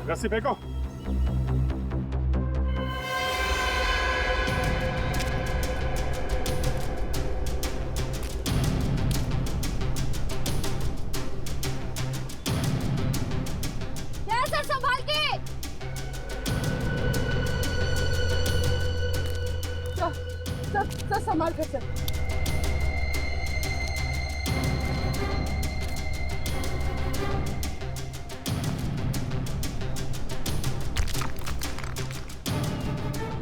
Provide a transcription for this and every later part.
रस्सी फेंको। सर संभाल के। सर संभाल के सर।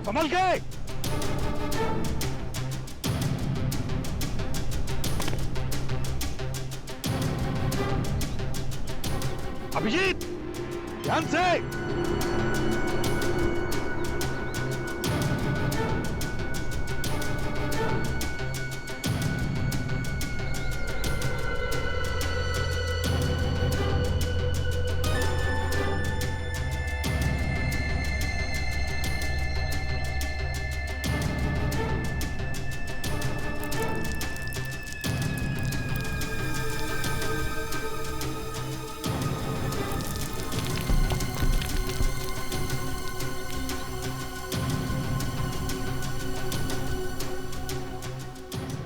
संभल के। अभिजीत ध्यान से।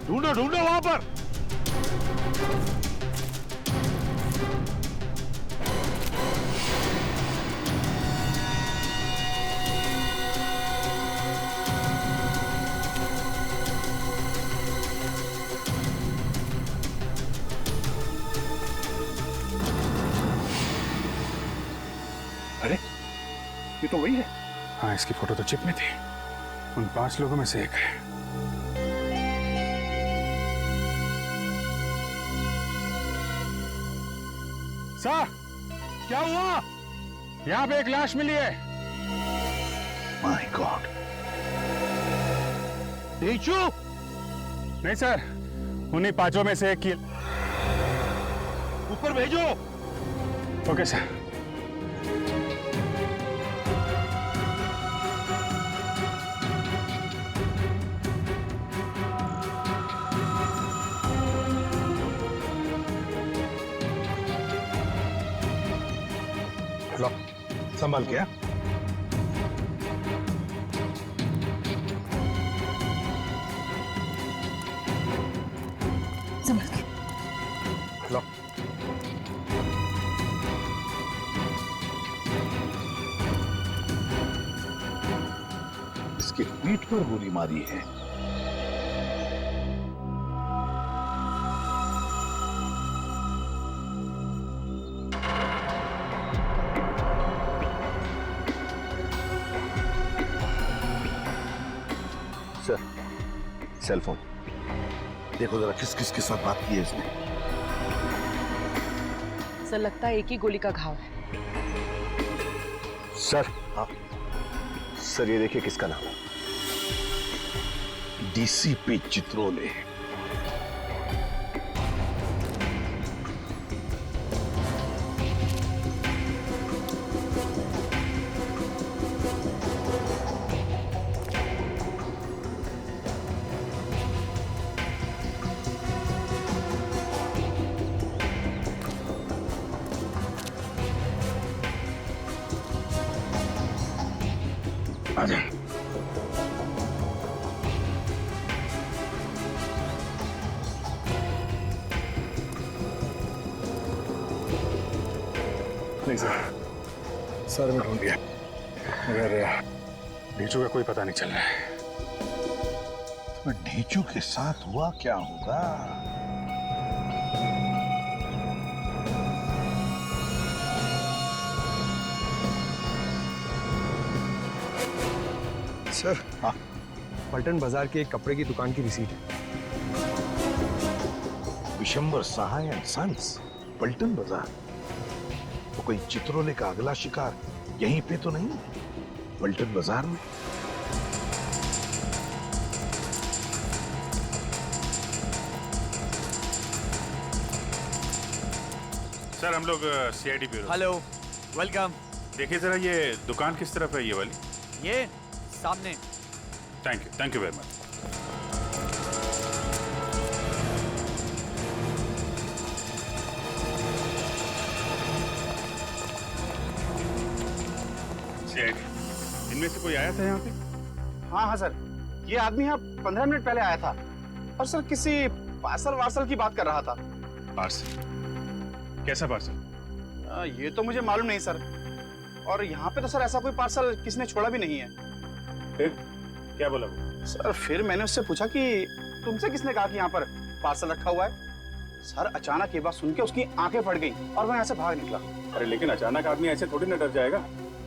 ढूंढो ढूंढो वहां पर। अरे ये तो वही है। हाँ, इसकी फोटो तो चिप में थी। उन 5 लोगों में से एक है। सर, क्या हुआ? यहाँ पे एक लाश मिली है। My God. नीचू? नहीं सर, उन्हीं 5 में से एक की। ऊपर भेजो। Okay sir. लो, संभाल के। संभाल के। लो। इसके पीठ पर गोली मारी है। सर, सेल फोन देखो जरा, किस किस के साथ बात की है इसने। सर लगता है एक ही गोली का घाव है। सर, हाँ सर, ये देखिए किसका नाम है। डीसीपी चित्रोले। आजा। नहीं सर, सर मैं ढूंढ लिया, मगर नीचू का कोई पता नहीं चल रहा है। तो नीचू के साथ हुआ क्या होगा? सर, हाँ, पलटन बाजार की एक कपड़े की दुकान की रिसीट है। विशंबर सहाय एंड सन्स, पलटन बाजार। तो कोई चित्रोले का अगला शिकार यहीं पे तो नहीं, पलटन बाजार में? सर हम लोग सीआईडी ब्यूरो। Hello, welcome. देखिए जरा ये दुकान किस तरफ है ये वाली? ये सामने। Thank you very much. CID, इनमें से कोई आया था यहाँ पे? हाँ हाँ सर, ये आदमी यहाँ 15 मिनट पहले आया था और सर किसी पार्सल वार्सल की बात कर रहा था। पार्सल? कैसा पार्सल? ये तो मुझे मालूम नहीं सर, और यहाँ पे तो सर ऐसा कोई पार्सल किसने छोड़ा भी नहीं है। फिर क्या बोला वो? सर फिर मैंने उससे पूछा कि तुमसे किसने कहा कि यहाँ पर पार्सल रखा हुआ है। सर अचानक ये बात सुन के उसकी आंखें फट गई और वह यहाँ से भाग निकला। अरे लेकिन अचानक आदमी ऐसे थोड़ी ना डर जाएगा,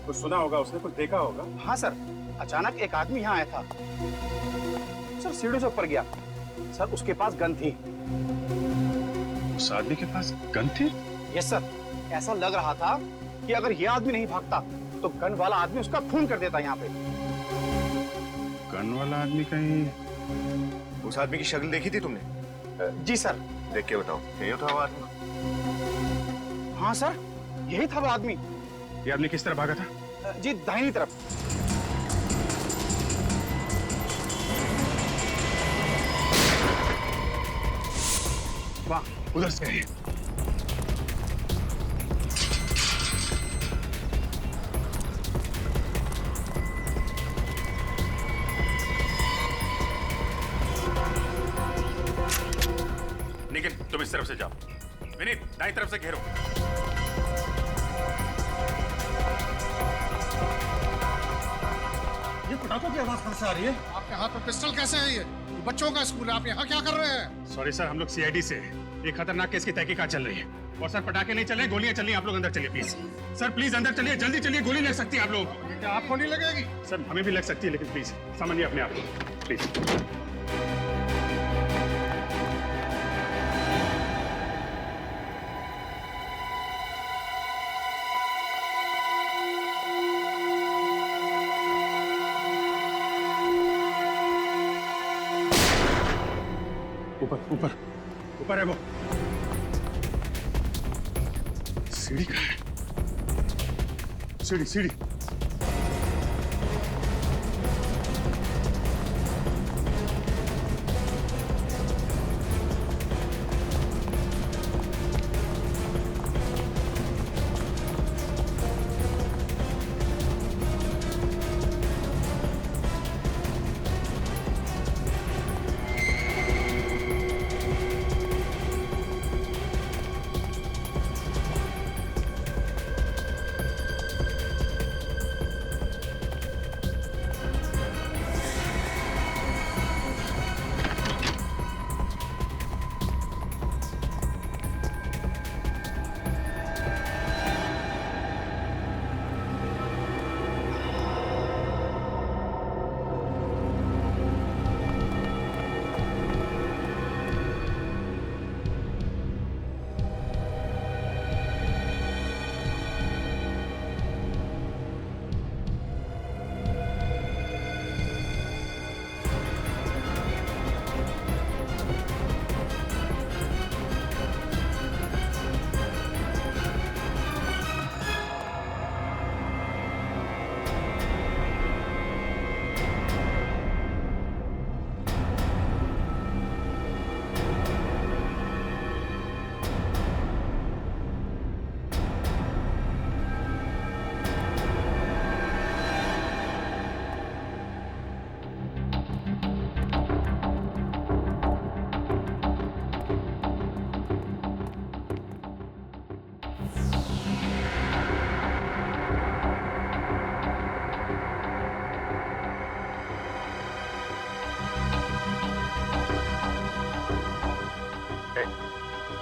कुछ सुना होगा उसने, कुछ देखा होगा। हाँ सर, अचानक एक आदमी यहाँ आया था सर, सीढ़ी से ऊपर गया सर, उसके पास गन थी। उस आदमी के पास गन थी? यस सर, ऐसा लग रहा था कि अगर ये आदमी नहीं भागता तो गन वाला आदमी उसका खून कर देता यहाँ पे। गन वाला आदमी कहीं? उस आदमी की शक्ल देखी थी तुमने? जी सर। देख के बताओ, यही था वो आदमी? हाँ सर, यही था वो आदमी। ये आदमी किस तरह भागा था? जी दाहिनी तरफ। वाह, उधर से है। निखिल, तुम इस तरफ से जाओ। विनीत, दाईं तरफ से घेरो। ये पटाखों की आवाज कहां से आ रही है? आपके हाथ में पिस्टल कैसे है? ये बच्चों का स्कूल है, आप यहाँ क्या कर रहे हैं? सॉरी सर, हम लोग सीआईडी से हैं। एक खतरनाक केस की तहकीकात चल रही है। और सर पटाखे नहीं चल रहे, गोलियां चल रही हैं। आप लोग अंदर चलिए प्लीज। सर प्लीज अंदर चलिए, जल्दी चलिए, गोली लग सकती है आप लोग। क्या आपको नहीं लगेगी? सर हमें भी लग सकती है, लेकिन प्लीज समझिए अपने आप को, प्लीज। ऊपर ऊपर ऊपर है वो। सीढ़ी कहाँ है? सीढ़ी सीढ़ी।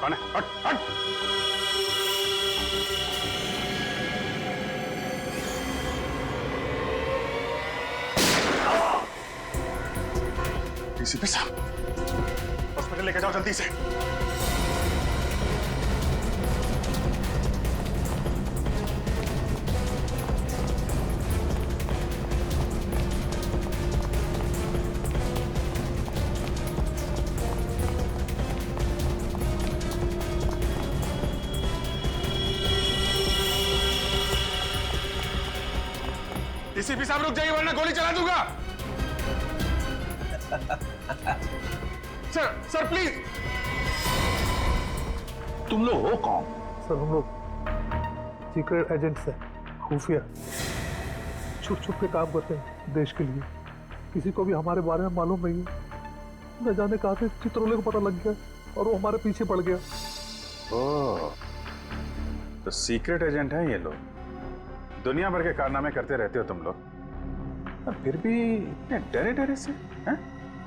कौन है? हट हट। डीसीपी साहब, हॉस्पिटल लेके जाओ जल्दी से। डीसीपी साहब रुक जाइए वरना गोली चला दूंगा। Sir sir please. तुम लोग हो कौन? सर हम लोग सीक्रेट एजेंट्स हैं, खुफिया। छुप छुप के काम करते हैं देश के लिए। किसी को भी हमारे बारे में मालूम नहीं है। न जाने कहा से चित्रोले को पता लग गया और वो हमारे पीछे पड़ गया। ओह, तो सीक्रेट एजेंट हैं ये लोग, दुनिया भर के कारनामे करते रहते हो तुम लोग, और फिर भी इतने डरे डरे से हैं?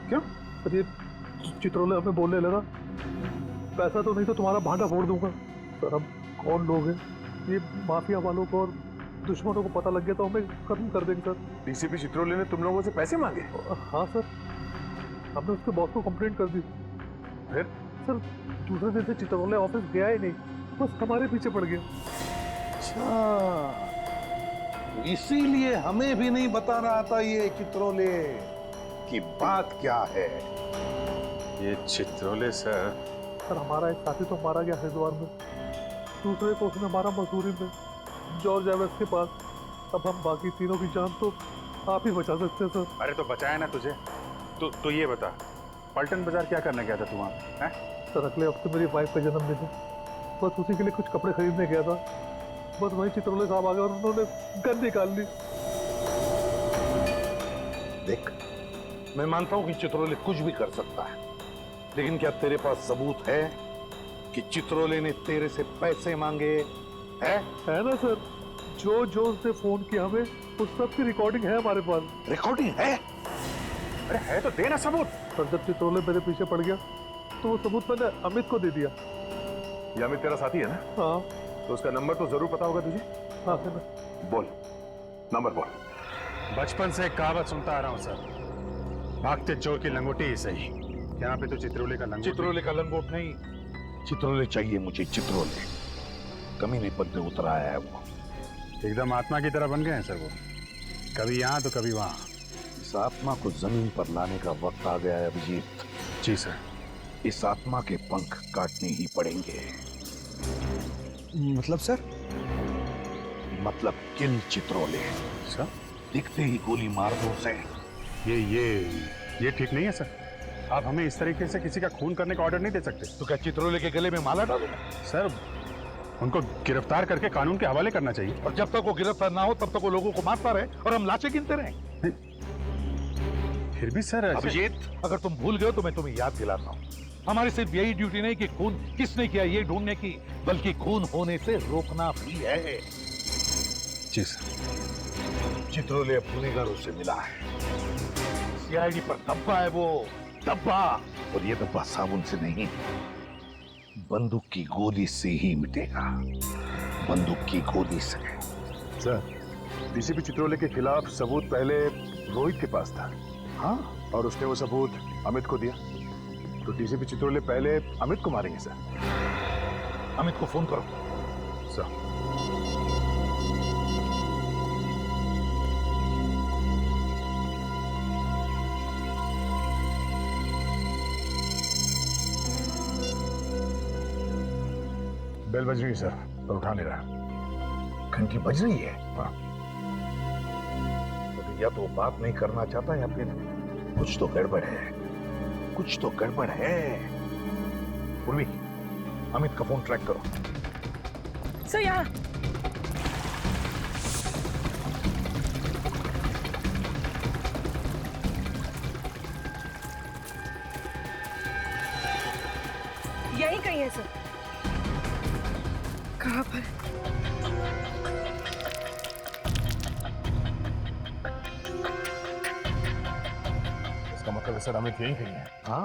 क्यों? सर ये चित्रोले हमें बोलने लगा, पैसा तो नहीं तो तुम्हारा भांडा फोड़ दूंगा। सर हम कौन लोग हैं, ये माफिया वालों को और दुश्मनों को पता लग गया तो हमें खत्म कर देंगे सर। डीसीपी चित्रोले ने तुम लोगों से पैसे मांगे? हाँ सर, हमने उसके बॉस को कंप्लेंट कर दी। फिर? सर दूसरे दिन से चित्रोले ऑफिस गया ही नहीं, बस हमारे पीछे पड़ गया। अच्छा, इसीलिए हमें भी नहीं बता रहा था ये चित्रोले की बात क्या है। ये चित्रोले सर हमारा एक साथी तो मारा गया हरिद्वार में, दूसरे को उसने मारा मसूरी में जॉर्ज एवेस के पास। अब हम बाकी तीनों की जान तो आप ही बचा सकते हैं सर। अरे तो बचाया ना तुझे, तो ये बता, पलटन बाजार क्या करने गया था तू वहाँ, हैं? सर अगले हफ्ते मेरी वाइफ का जन्मदिन है, बस उसी के लिए कुछ कपड़े खरीदने गया था। बस वही चित्रोले साहब आ गए और उन्होंने गन निकाल ली। देख, मैं मानता हूं कि चित्रोले कुछ भी कर सकता है, लेकिन क्या तेरे पास सबूत है कि चित्रोले ने तेरे से पैसे मांगे? है ना सर, जो जो उसने फोन किया हमें उस सब की रिकॉर्डिंग है हमारे पास। रिकॉर्डिंग है? अरे है तो देना सबूत। सर जब चित्रोले मेरे पीछे पड़ गया तो वो सबूत मैंने अमित को दे दिया। ये अमित तेरा साथी है ना? हाँ। तो उसका नंबर तो जरूर पता होगा तुझे? हाँ सर। बोल, नंबर बोल। बचपन से एक कहावत सुनता आ रहा हूँ सर, भागते चोर की लंगोटी ही सही। यहाँ पे तो चित्रोले का लंगोट। चित्रोले का लंगोट नहीं, चित्रोले चाहिए मुझे। चित्रोले कमीने पद पे उतर आया है वो, एकदम आत्मा की तरह बन गए हैं सर वो, कभी यहाँ तो कभी वहाँ। इस आत्मा को जमीन पर लाने का वक्त आ गया है अभिजीत। जी सर। इस आत्मा के पंख काटने ही पड़ेंगे। मतलब सर? मतलब किल चित्रोले। सर दिखते ही गोली मार दो उसे। ये ठीक नहीं है सर, आप हमें इस तरीके से किसी का खून करने का ऑर्डर नहीं दे सकते। तो क्या चित्रोले के गले में माला डालूं? सर उनको गिरफ्तार करके कानून के हवाले करना चाहिए। और जब तक वो गिरफ्तार ना हो तब तक वो लोगों को मारता रहे और हम लाशें गिनते रहे। फिर भी सर अभिजीत, अगर तुम भूल गए तो मैं तुम्हें याद दिलाता हूँ, हमारी सिर्फ यही ड्यूटी नहीं कि खून किसने किया ये ढूंढने की, बल्कि खून होने से रोकना भी है। जी सर। चित्रोले अब गुनहगारों से मिला है, सीआईडी पर धब्बा है वो, धब्बा। और ये धब्बा साबुन से नहीं, बंदूक की गोली से ही मिटेगा। बंदूक की गोली से। सर, डीसीपी चित्रोले के खिलाफ सबूत पहले रोहित के पास था। हाँ, और उसने वो सबूत अमित को दिया, तो डीसीपी चित्रोले पहले अमित को मारेंगे सर। अमित को फोन करो। सर। बेल बज रही है सर, पर उठा नहीं रहा। घंटी बज रही है? हाँ। तो या तो बात नहीं करना चाहता या फिर कुछ तो गड़बड़ है, कुछ तो गड़बड़ है। उर्वी, अमित का फोन ट्रैक करो। सर यहाँ। यही कहीं है सर। कहाँ पर? इसका मतलब है सर अमित यहीं कहीं है। हाँ,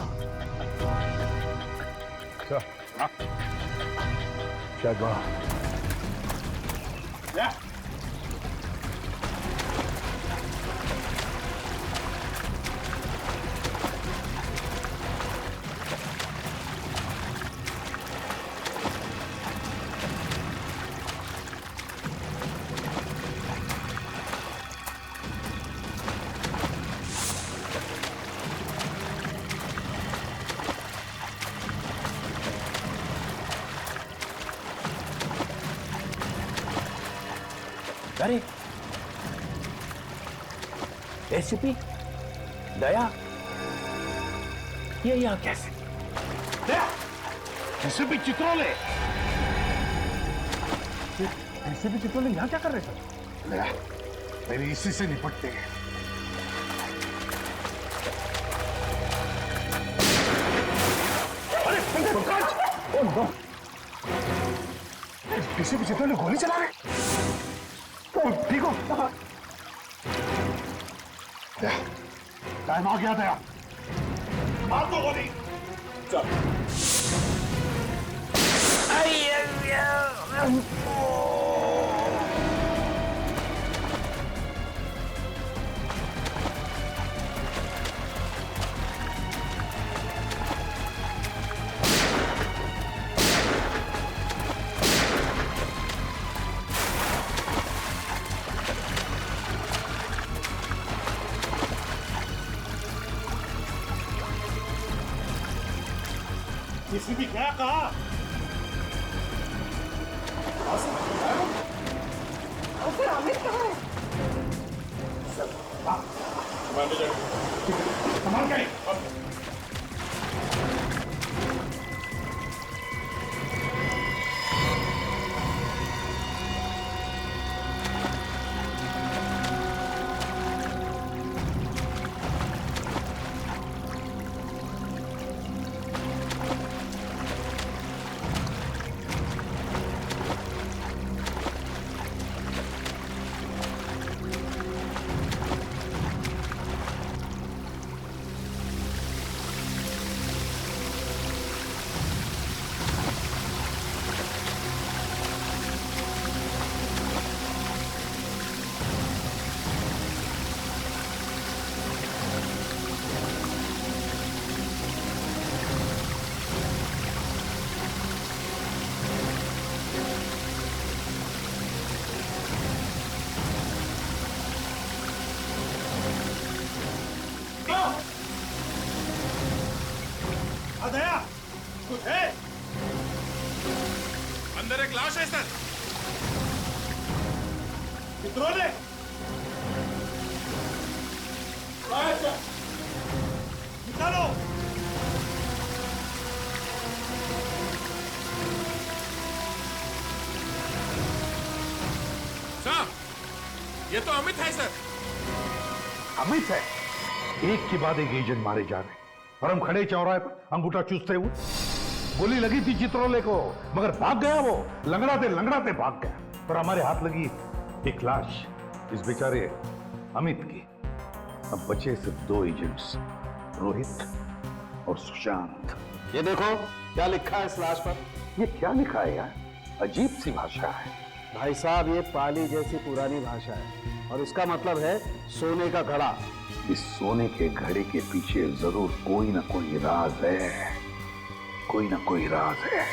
सर। हाँ। शायद वहाँ। अरे एसीपी दया, ये यहाँ कैसे? दया, एसीपी चित्रोले। एसीपी चित्रोले यहाँ क्या कर रहे सर? दया, मेरी इसी से निपटते हैं। अरे पंकज! Oh no! डीसीपी चित्रों ने गोली चला रहे। ठीक हो? टाइम आ गया था। मार दो गोली। चल। किसी भी क्या कहा? फिर अमित कहाँ है? संभाल के। दया, कुछ है? अंदर एक लाश है सर। चित्रोले, निकालो। सर, ये तो अमित है सर। अमित है? एक के बाद एक एजेंट मारे जा रहे हैं और हम खड़े चौराहे पर अंगूठा चूसते हुए। गोली लगी थी चित्रोले को, मगर भाग गया वो। लंगड़ाते भाग गया और हमारे हाथ लगी एक लाश, इस बेचारे अमित की। अब बचे सिर्फ 2 एजेंट्स, रोहित और सुशांत। ये देखो क्या लिखा है इस लाश पर। ये क्या लिखा है यार? अजीब सी भाषा है। भाई साहब, ये पाली जैसी पुरानी भाषा है और इसका मतलब है सोने का घड़ा। इस सोने के घड़े के पीछे जरूर कोई ना कोई राज है, कोई ना कोई राज है।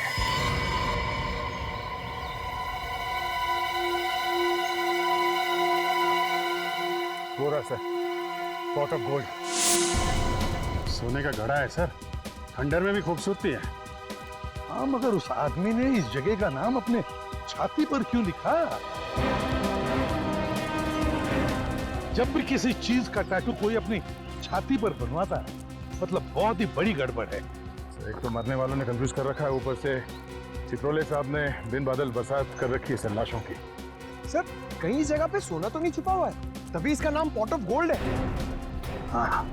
पूरा सर, पॉट ऑफ गोल्ड। सोने का घड़ा है सर, खंडर में भी खूबसूरती है। हाँ, मगर उस आदमी ने इस जगह का नाम अपने छाती पर क्यों लिखा? जब भी किसी चीज का टैटू कोई अपनी छाती पर बनवाता है, मतलब बहुत ही बड़ी गड़बड़ है। एक तो मरने वालों ने कंफ्यूज कर रखा है, ऊपर से चित्रोले साहब ने दिन बादल बरसात कर रखी है सर लाशों की। सर, कहीं इस जगह पे सोना तो नहीं छुपा हुआ है, तभी इसका नाम पॉट ऑफ गोल्ड है। हाँ।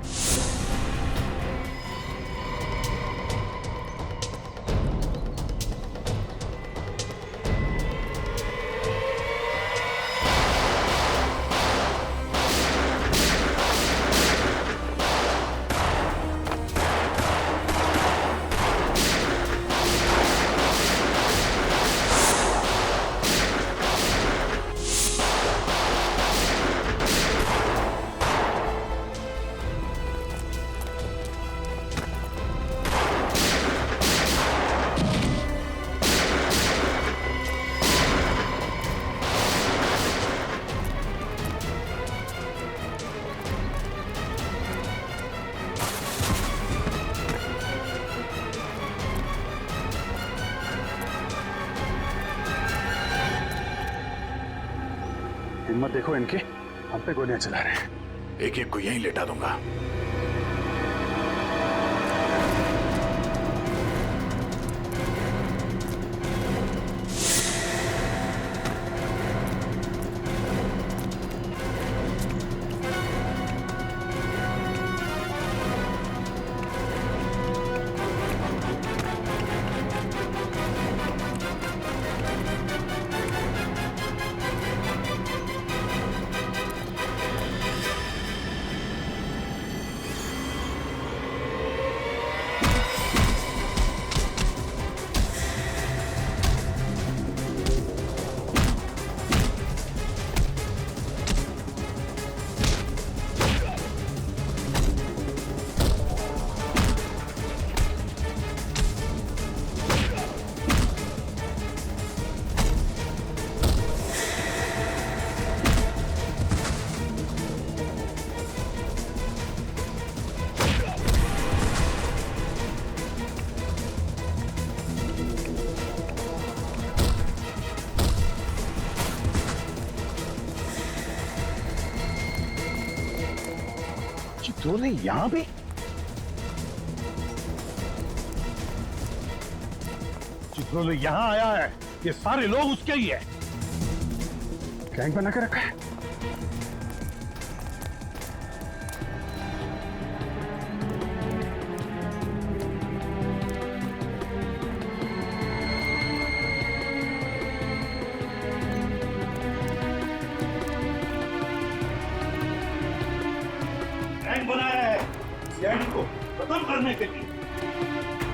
हिम्मत देखो इनकी, हम पे गोलियां चला रहे हैं। एक एक को यहीं लेटा दूंगा। चित्रोले यहां भी? चित्रोले यहां आया है, ये सारे लोग उसके ही है। गैंग बना के रखा है। गैंग बनाया है सीआईडी को खत्म करने के लिए।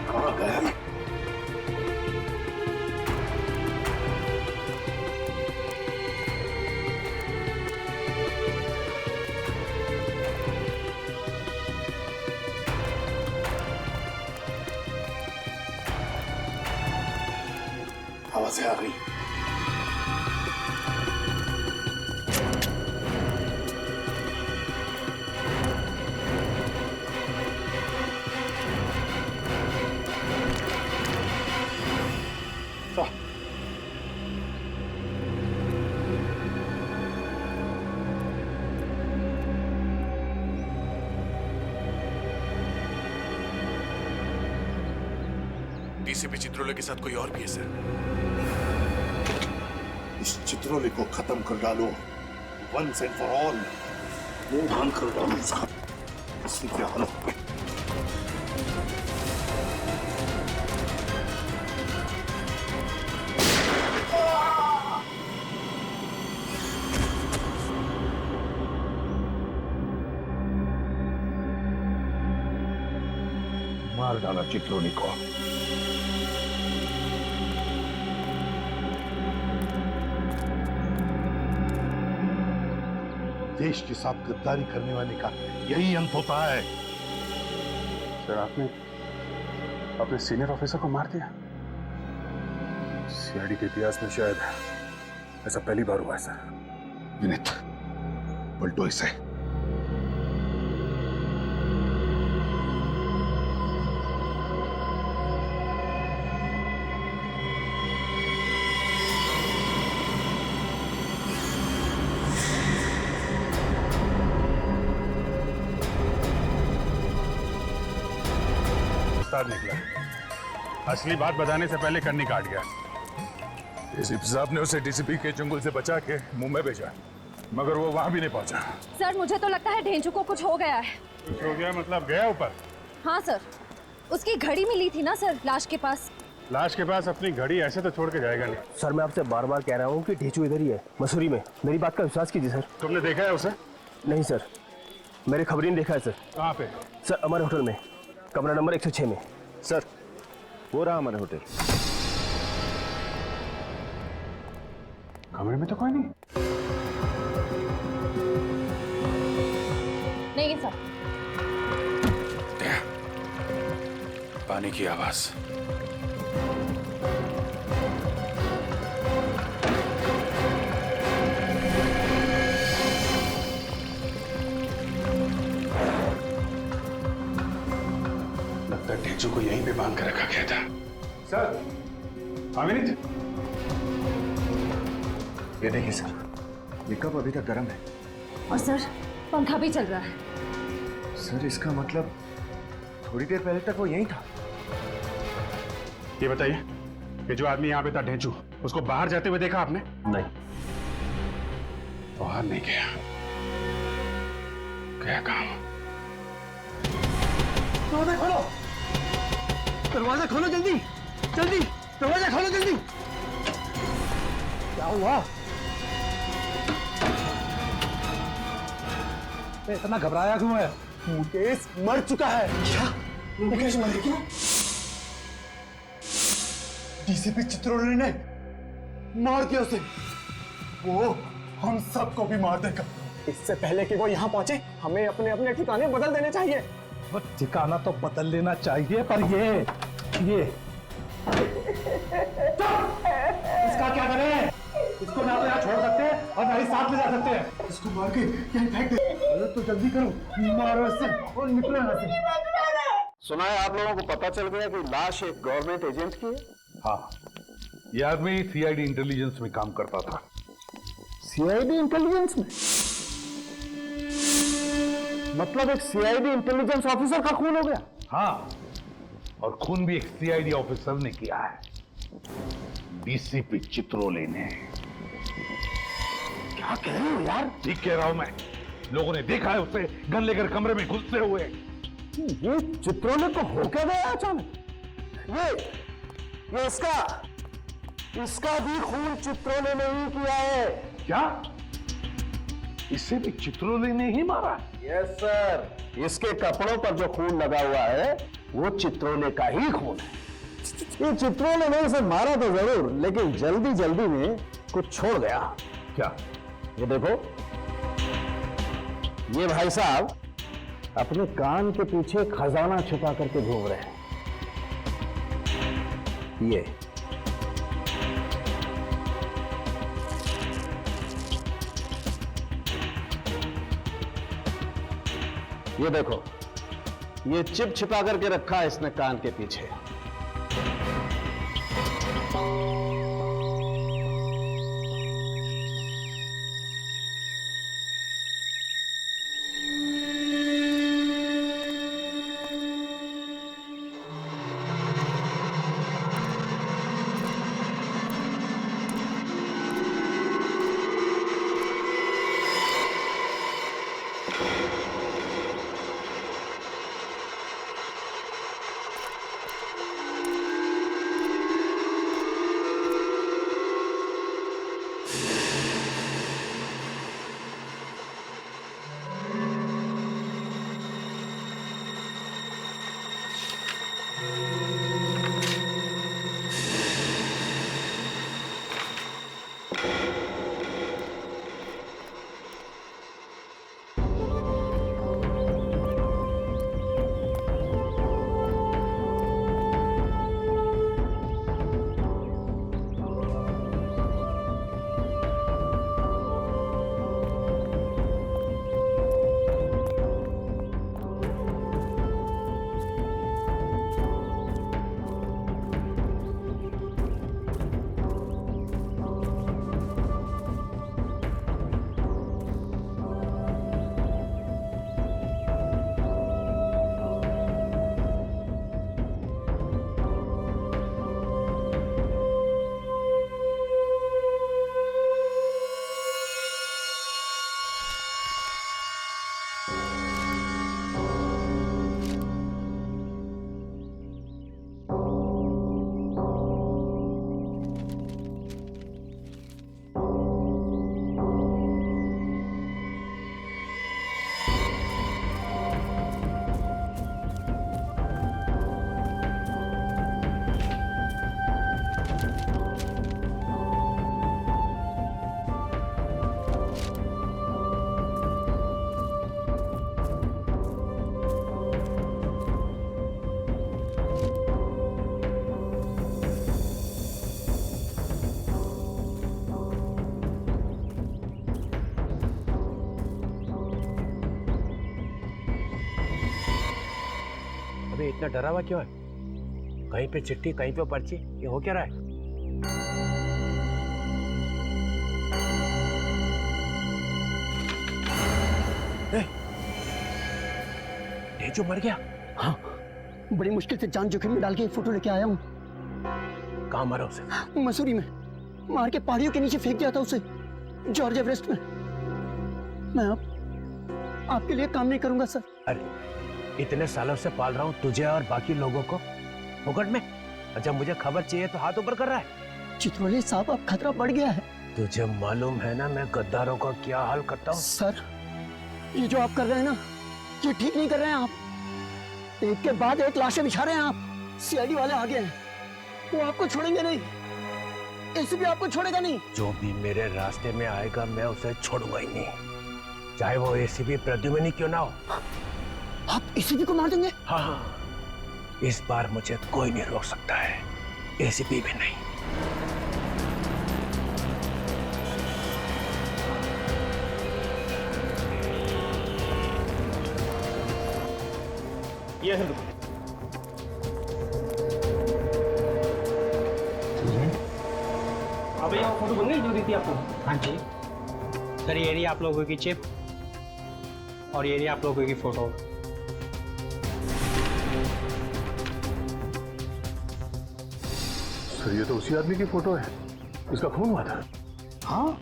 कहां गया? आवाजें आ रही। डीसीपी चित्रोले के साथ कोई और भी है सर। इस चित्रोले को खत्म कर डालो, वंस एंड फॉर ऑल। मुंह बांध कर डालो साहब, इसकी क्या हालत है? मार डाला चित्रोले को। देश के साथ गद्दारी करने वाले का यही अंत होता है। सर आपने अपने सीनियर ऑफिसर को मार दिया। सीआईडी के इतिहास में शायद ऐसा पहली बार हुआ है सर। विनीत, पलटो इसे। निकला, असली बात बताने से पहले कन्नी काट गया। एसीपी साहब ने उसे डीसीपी के चंगुल से बचा के मुंह में भेजा, मगर वो वहां भी नहीं पहुंचा। सर मुझे तो लगता है ढेंचू को कुछ हो गया है। कुछ हो गया मतलब गया ऊपर? हाँ सर, उसकी घड़ी मिली थी ना सर लाश के पास। लाश के पास अपनी घड़ी ऐसे तो छोड़ के जाएगा नहीं। सर मैं आपसे बार बार कह रहा हूँ कि ढेंचू इधर ही है, मसूरी में। मेरी बात का विश्वास कीजिए सर। तुमने देखा है उसे? नहीं सर, मेरे खबरी ने देखा है सर। कहाँ पे? सर हमारे होटल में, कमरा नंबर 106 में। सर वो रहा हमारे होटल। कमरे में तो कोई नहीं। नहीं सर। पानी की आवाज। लगता है ढेंचू को यहीं पे बांध कर रखा गया था। सर, अमित, ये देखिए सर, ये कप अभी तक गर्म है। और सर पंखा भी चल रहा है। सर इसका मतलब थोड़ी देर पहले तक वो यहीं था। ये बताइए कि जो आदमी यहाँ पे था ढेंचू, उसको बाहर जाते हुए देखा आपने? नहीं। बाहर नहीं गया, क्या काम? दरवाजा खोलो, दरवाजा खोलो जल्दी, जल्दी दरवाजा खोलो जल्दी। क्या हुआ? इतना घबराया क्यों है? मुकेश मर चुका है। क्या? मुकेश मर गया? डीसीपी चित्रोले ने मार दिया उसे। वो हम सबको भी मार देगा। इससे पहले कि वो यहाँ पहुंचे, हमें अपने अपने ठिकाने बदल देने चाहिए। वो ठिकाना तो बदल लेना चाहिए, पर ये इसका क्या करें? इसको ना तो यहाँ छोड़ सकते हैं और ना ही साथ ले जा सकते हैं। इसको मार के यहीं फेंक दे। अरे तो जल्दी करो, मारो इससे और निकलो यहाँ से। सुना है आप लोगों को पता चल गया कि लाश एक गवर्नमेंट एजेंट की है? हाँ, ये आदमी सीआईडी इंटेलिजेंस में काम करता था। सीआईडी इंटेलिजेंस में? मतलब एक सीआईडी इंटेलिजेंस ऑफिसर का खून हो गया? हाँ, और खून भी एक सीआईडी ऑफिसर ने किया है, डीसीपी चित्रोले ने। क्या कह रहे हो यार? ठीक कह रहा हूं मैं। लोगों ने देखा है उसे गन लेकर कमरे में घुसते हुए। ये चित्रोले को हो क्या गया अचानक? ये इसका भी खून चित्रोले ने ही किया है। क्या? इसे भी चित्रोले ने ही मारा? यस सर, इसके कपड़ों पर जो खून लगा हुआ है वो चित्रोले का ही खून है। ये चित्रोले ने इसे मारा तो जरूर, लेकिन जल्दी जल्दी में कुछ छोड़ गया। क्या? ये देखो, ये भाई साहब अपने कान के पीछे खजाना छुपा करके घूम रहे हैं। ये देखो, ये चिप छिपा करके रखा है इसने कान के पीछे। अबे इतना डरा हुआ क्यों है? कहीं पे चिट्ठी, कहीं पे पर्ची, ये हो क्या रहा है? जो मर गया? हाँ, बड़ी मुश्किल से जान जोखिम में डाल के फोटो लेके आया हूँ। कहाँ मारा उसे? मसूरी में मार के पहाड़ियों के नीचे फेंक दिया था उसे, जॉर्ज एवरेस्ट में। मैं अब आपके लिए काम नहीं करूंगा सर। अरे इतने सालों से पाल रहा हूँ तुझे और बाकी लोगों को फुकट में, और जब मुझे खबर चाहिए तो हाथ ऊपर कर रहा है। चित्रोले साहब, अब खतरा बढ़ गया है। तुझे मालूम है ना मैं गद्दारों का क्या हाल करता हूँ? सर, ये जो आप कर रहे हैं ना, ये ठीक नहीं कर रहे हैं आप। एक के बाद एक लाशें बिछा रहे हैं आप। सीआईडी वाले आ गए हैं, वो आपको छोड़ेंगे नहीं, एसीपी आपको छोड़ेगा नहीं। जो भी मेरे रास्ते में आएगा मैं उसे छोड़ूंगा ही नहीं, चाहे वो एसीपी प्रद्युम्न क्यों ना हो। आप एसीपी को मार देंगे? हाँ, इस बार मुझे कोई नहीं रोक सकता है, एसीपी भी नहीं। ये है अब यहाँ फोटो बन गई जो दी थी आपको? हाँ जी सर, ये रही आप लोगों की चिप और ये नहीं आप लोगों की फोटो। सर ये तो उसी आदमी की फोटो है, इसका खून हुआ था। हाँ,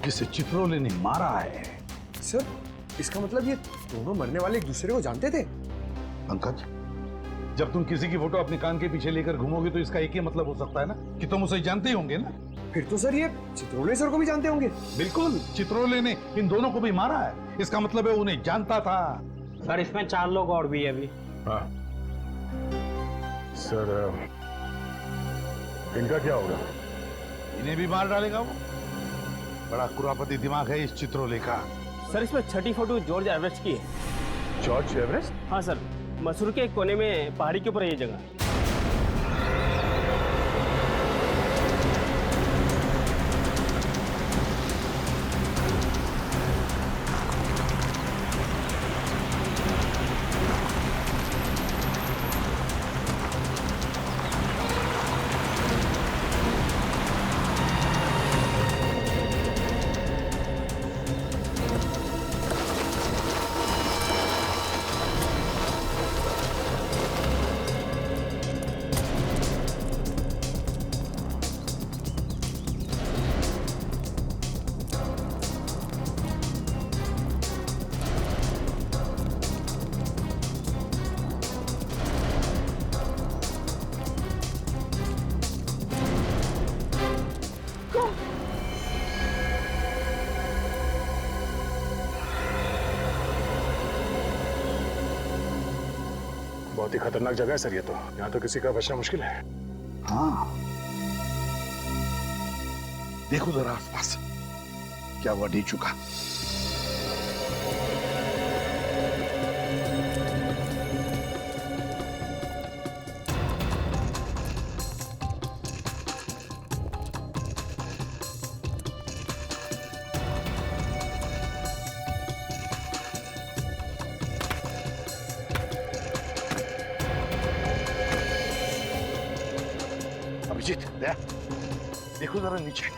जिसे चित्रोले ने मारा है। सर इसका मतलब ये दोनों मरने वाले एक दूसरे को जानते थे? पंकज, जब तुम किसी की फोटो अपने कान के पीछे लेकर घूमोगे तो इसका एक ही मतलब हो सकता है ना कि तुम उसे जानते ही होंगे ना। फिर तो सर ये चित्रोले सर को भी जानते होंगे। बिल्कुल, चित्रोले ने इन दोनों को भी मारा है, इसका मतलब है उन्हें जानता था। सर इसमें 4 लोग और भी है अभी। हाँ सर, इनका क्या होगा? इन्हें भी मार डालेगा वो। बड़ा कुरापति दिमाग है इस चित्रोले का। सर इसमें 6ठी फोटो जॉर्ज एवरेस्ट की है। George Everest? हाँ सर, मसूर के एक कोने में पहाड़ी के ऊपर है ये जगह। बहुत ही खतरनाक जगह है सर ये तो, यहाँ तो किसी का बचना मुश्किल है। हाँ, देखो जरा आसपास, क्या हुआ ढीचू का? अभिजीत, देखो जरा नीचे।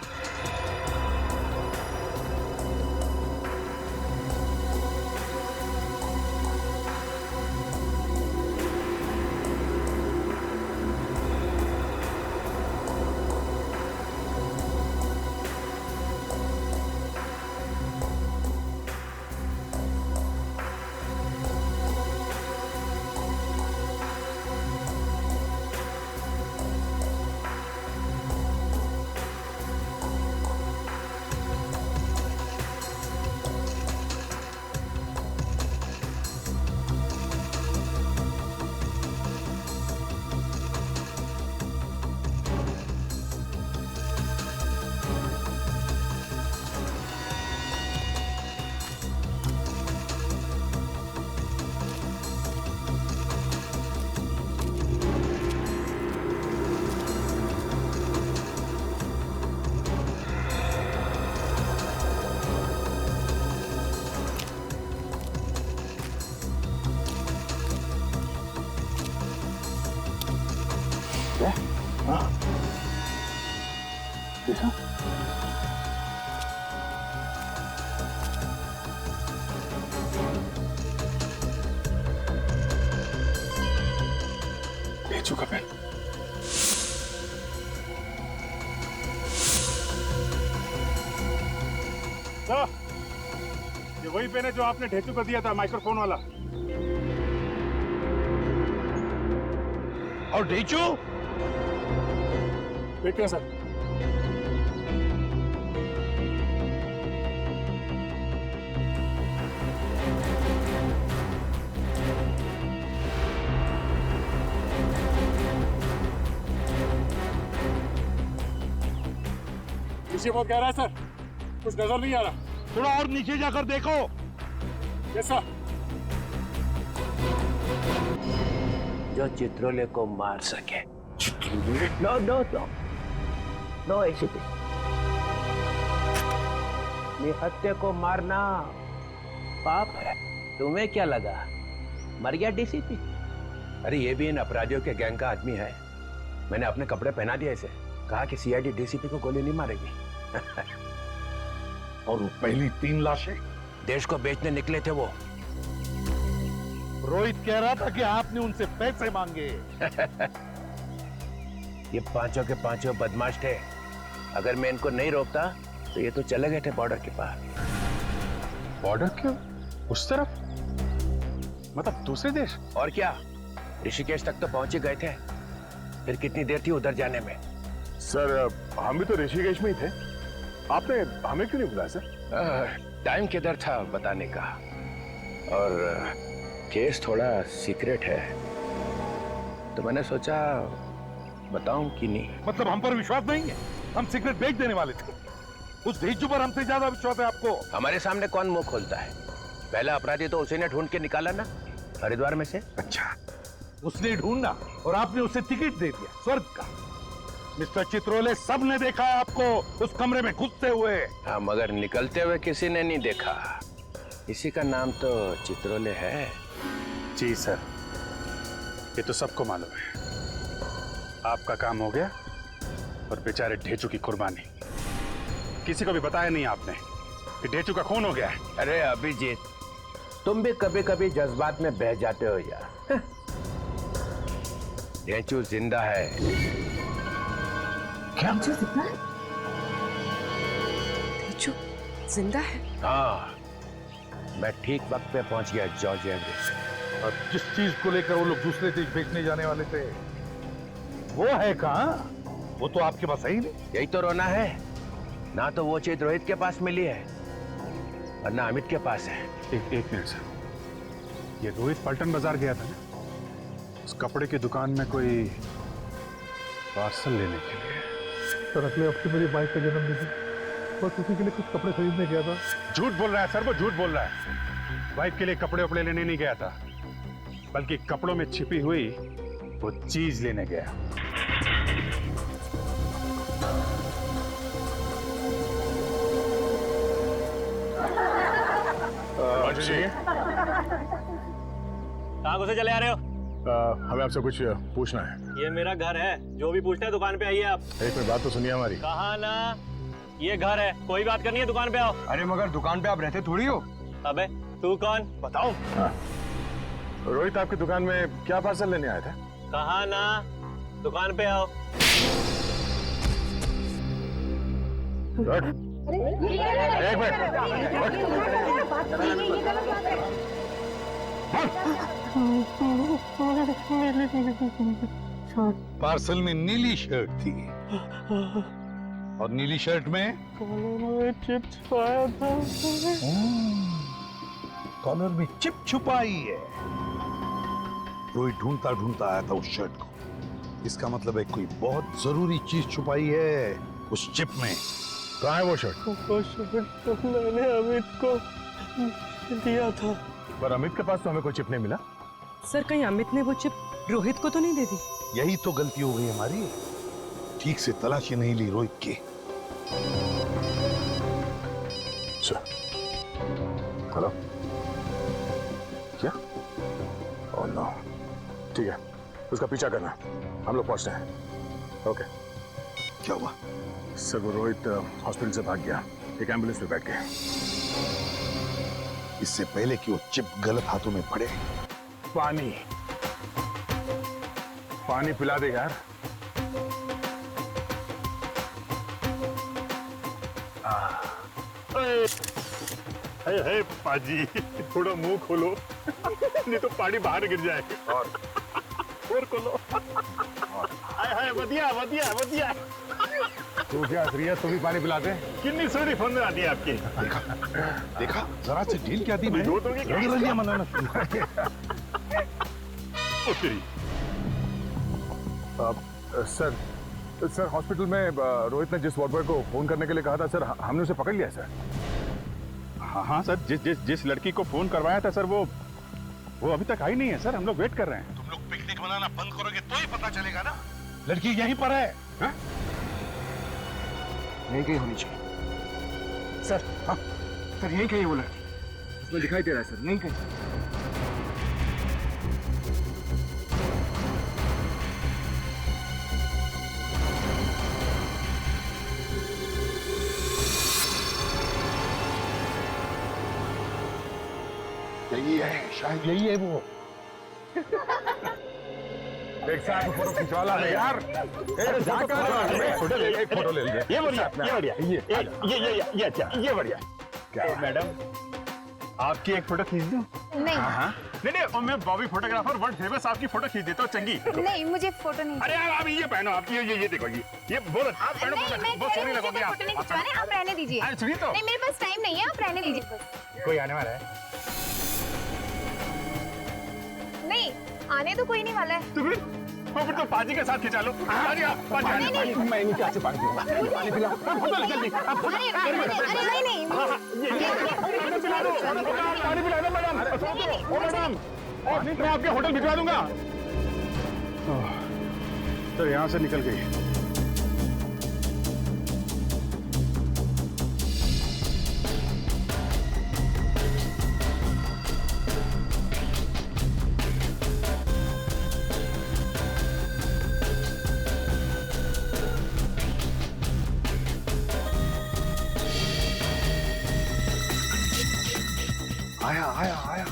देखा? ढीचू का पेन। ये वही पेन है जो आपने ढेचू को दिया था, माइक्रोफोन वाला। और ढेचू? देखिए सर। पीछे बहुत गहरा है सर, कुछ नजर नहीं आ रहा। थोड़ा और नीचे जाकर देखो। Yes sir. जो चित्रोले को मार सके। चित्रोले? नो नो नो नो, ऐसे निहत्थे को मारना पाप है। तुम्हें क्या लगा मर गया डीसीपी? अरे ये भी इन अपराधियों के गैंग का आदमी है। मैंने अपने कपड़े पहना दिया इसे, कहा कि सीआईडी डीसीपी को गोली नहीं मारेगी। और वो पहली 3 लाशें देश को बेचने निकले थे वो। रोहित कह रहा था कि आपने उनसे पैसे मांगे। ये पांचों के पांचों बदमाश थे। अगर मैं इनको नहीं रोकता तो ये तो चले गए थे बॉर्डर के पार। बॉर्डर क्यों? उस तरफ? मतलब दूसरे देश? और क्या, ऋषिकेश तक तो पहुंच ही गए थे। फिर कितनी देर थी उधर जाने में? सर हम भी तो ऋषिकेश में ही थे, आपने हमें क्यों नहीं बुलाया सर? टाइम किधर था बताने का, और केस थोड़ा सीक्रेट है तो मैंने सोचा बताऊं कि नहीं। मतलब हम पर विश्वास नहीं है? हम सीक्रेट बेच देने वाले थे। उस भेजू पर हमसे ज्यादा विश्वास है आपको। हमारे सामने कौन मुंह खोलता है? पहला अपराधी तो उसी ने ढूंढ के निकाला ना, हरिद्वार में से। अच्छा, उसने ढूंढा और आपने उसे टिकट दे दिया स्वर्ग का। मिस्टर चित्रोले, सब ने देखा है आपको उस कमरे में घुसते हुए। हाँ, मगर निकलते हुए किसी ने नहीं देखा। इसी का नाम तो चित्रोले है। जी सर, ये तो सबको मालूम है। आपका काम हो गया और बेचारे ढेचू की कुर्बानी। किसी को भी बताया नहीं आपने कि ढेचू का खून हो गया है। अरे अभिजीत, तुम भी कभी कभी जज्बात में बह जाते हो यार। ढेचू जिंदा है। क्या जिंदा है? ढेचू जिंदा है? हाँ, मैं ठीक वक्त पे पहुंच गया जॉर्ज एवरेस्ट। और जिस चीज को लेकर वो लोग दूसरे देश बेचने जाने वाले थे, वो है कहाँ? वो तो आपके पास है ही नहीं। यही तो रोना है ना, तो वो चीज रोहित के पास मिली है और ना अमित के पास है। एक मिनट सर, ये रोहित पलटन बाजार गया था ना, उस कपड़े की दुकान में कोई पार्सल लेने के लिए। सर अगले हफ्ते मेरी वाइफ का जन्मदिन है, बस उसी के लिए कुछ कपड़े खरीदने गया था। झूठ बोल रहा है सर, वो झूठ बोल रहा है। वाइफ के लिए कपड़े उपड़े लेने नहीं गया था, बल्कि कपड़ों में छिपी हुई वो चीज लेने गया। कहाँ घुसे चले आ रहे हो? हमें आपसे कुछ पूछना है। ये मेरा घर है, जो भी पूछना है दुकान पे आइए आप। एक मिनट बात तो सुनिए हमारी। कहा ना, ये घर है, कोई बात करनी है दुकान पे आओ। अरे मगर दुकान पे आप रहते थोड़ी हो। अबे तू कौन? बताओ। रोहित आपकी दुकान में क्या पार्सल लेने आया था? कहा ना, दुकान पे आओ। एक पार्सल में नीली शर्ट थी और नीली शर्ट में चिप्स पाया था। कॉलर में चिप छुपाई है। रोहित ढूंढता ढूंढता आया था उस शर्ट को। इसका मतलब है कोई बहुत जरूरी चीज छुपाई है उस चिप में। कहाँ है वो शर्ट? वो शर्ट तो मैंने अमित को दिया था। पर अमित के पास तो हमें कोई चिप नहीं मिला। सर कहीं अमित ने वो चिप रोहित को तो नहीं दे दी? यही तो गलती हो गई हमारी, ठीक से तलाशी नहीं ली रोहित की। हेलो, क्या? ओह नो, ठीक है, उसका पीछा करना, हम लोग पहुंचते हैं। ओके। क्या हुआ? सर वो रोहित हॉस्पिटल से भाग गया, एक एम्बुलेंस में बैठ गया। इससे पहले कि वो चिप गलत हाथों में पड़े। पानी पानी पिला दे यार। हे पाजी, थोड़ा मुंह खोलो नहीं तो पानी बाहर गिर जाएगा। और खोलो। हाय बढ़िया बढ़िया बढ़िया। तू क्या सीरियस? तू भी पानी पिला दे। कितनी सोनी फोन आती है आपकी। देखा जरा से ढील क्या दी। रंग मनाना सर हॉस्पिटल में रोहित ने जिस वार्ड बॉय को फोन करने के लिए कहा था सर, हमने उसे पकड़ लिया सर। हाँ सर, जिस लड़की को फोन करवाया था सर, वो अभी तक आई नहीं है सर। हम लोग वेट कर रहे हैं। तुम लोग पिकनिक मनाना बंद करोगे तो ही पता चलेगा ना। लड़की यहीं पर है। हा? यहीं कहीं होनी चाहिए सर। हाँ सर, यहीं कहीं वो लड़की, उसमें दिखाई दे रहा है सर, यहीं कहीं। यही है, शायद यही है वो। एक साथ फोटो खिंचवा ला है यार। फोटो ले, एक फोटो ले लीजिए। ये बढ़िया, ये बढ़िया, ये अच्छा, ये बढ़िया। क्या मैडम, आपकी एक फोटो खींच दूं? नहीं नहीं, मैं बॉबी फोटोग्राफर वर्ल्ड फेमस आपकी फोटो खींच देता हूँ चंगी। नहीं, मुझे फोटो नहीं। अरे यार आप ये पहनो, आप ये देखो, ये बोलो आप पहनो, बहुत सोनी लगोगी आप। फोटो नहीं खिंचवाने, आप रहने दीजिए। अरे सुनिए तो, नहीं, मेरे पास टाइम नहीं है, आप रहने दीजिए बस। कोई आने वाला है? नहीं, आने तो कोई नहीं वाला है। तो फिर तो पाजी के साथ खिंचा लो। पाजी मैं इनके हाथ से पानी पीऊंगा। पानी पिला, फोटो ले जल्दी। अरे नहीं, पानी पिला दो मैडम। मैडम, मैं आपके होटल भिजवा दूंगा। तो यहाँ से निकल गई। आया आया आया।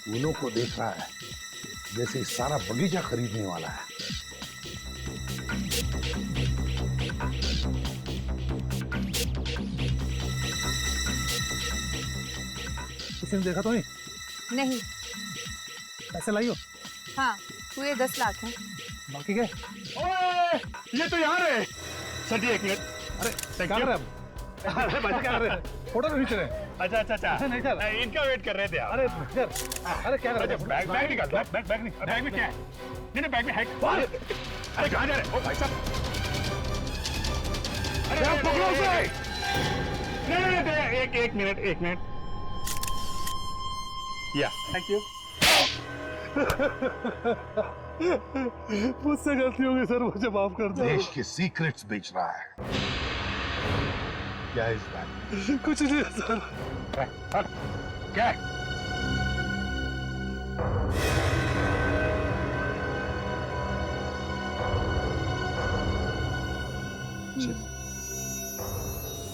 फूलों को देख रहा है जैसे सारा बगीचा खरीदने वाला है। किसी ने देखा तो नहीं? नहीं। पैसे लाइयो? हाँ, पूरे 10 लाख हैं। बाकी के? ओए, ये तो यहाँ रहे। सर जी एक मिनट। अरे क्या कर रहे हैं? अरे भाई क्या कर रहे हैं? फोटो नहीं खींच रहे? अच्छा नहीं सर, इनका वेट कर रहे थे आप। अरे अरे क्या कर रहे हैं? बैग निकाल, बैग नहीं, बैग में क्या है? नहीं बैग में है। अरे कहाँ जा रहे हैं? ओ भाई साहब, अरे आप पकड़ो उसे। नहीं, एक मिनट। या थैंक यू। मुझसे गलती होगी सर, मुझे माफ कर दो। देश के सीक्रेट्स बेच रहा है। क्या है इस बैग? कुछ नहीं है सर। क्या है?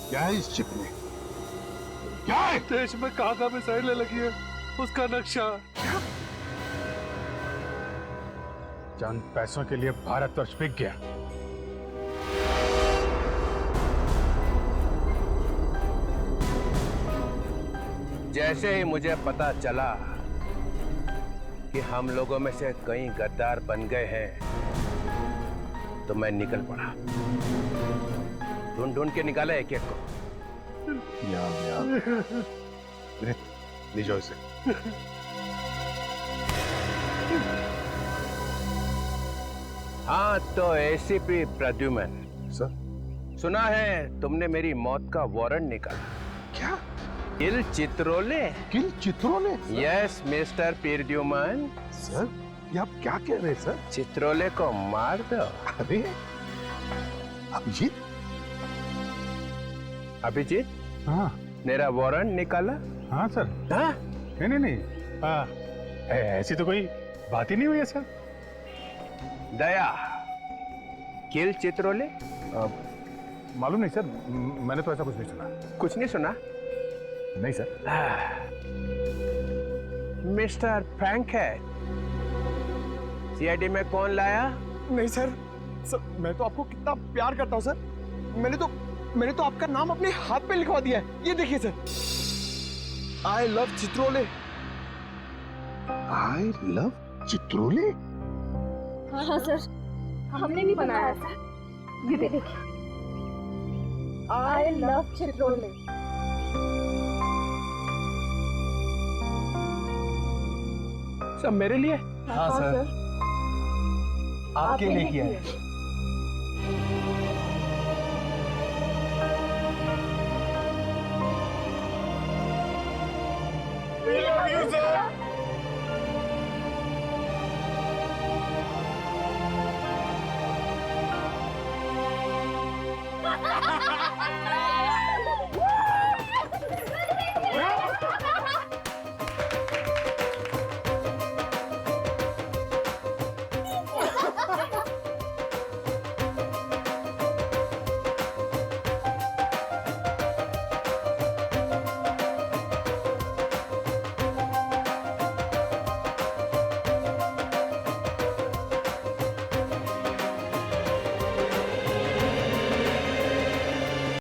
क्या है इस चिप में? क्या है? देश में कहाँ मिसाइल लगी है, उसका नक्शा। चंद पैसों के लिए भारतवर्ष बिक गया। जैसे ही मुझे पता चला कि हम लोगों में से कई गद्दार बन गए हैं, तो मैं निकल पड़ा। ढूंढ के निकाला एक को। ले जाओ इसे। हाँ तो एसीपी प्रद्युमन सर, सुना है तुमने मेरी मौत का वारंट निकाला। क्या? Kill Chitrole? Kill Chitrole? Yes mister Pradyuman. Sir, ये आप क्या कह रहे हैं सर? चित्रोले को मार दो। अरे अभिजीत? अभिजीत? हाँ मेरा वारंट निकाला? हाँ सर। हाँ? नहीं। ऐसी तो कोई बात ही नहीं हुई है सर। दया, किल चित्रोले? मालूम नहीं सर, मैंने तो ऐसा कुछ नहीं सुना। कुछ नहीं सुना? नहीं सर। मिस्टर फ्रैंकहेड, सीआईडी में कौन लाया? नहीं सर, मैं तो आपको कितना प्यार करता हूँ सर। मैंने तो आपका नाम अपने हाथ पे लिखवा दिया है। ये देखिए sir, I love Chitrole. I love Chitrole? हाँ सर, हमने भी बनाया था। ये देखिए, आई लव चित्रोले। सब मेरे लिए? हाँ सर, आपके लिए किया है।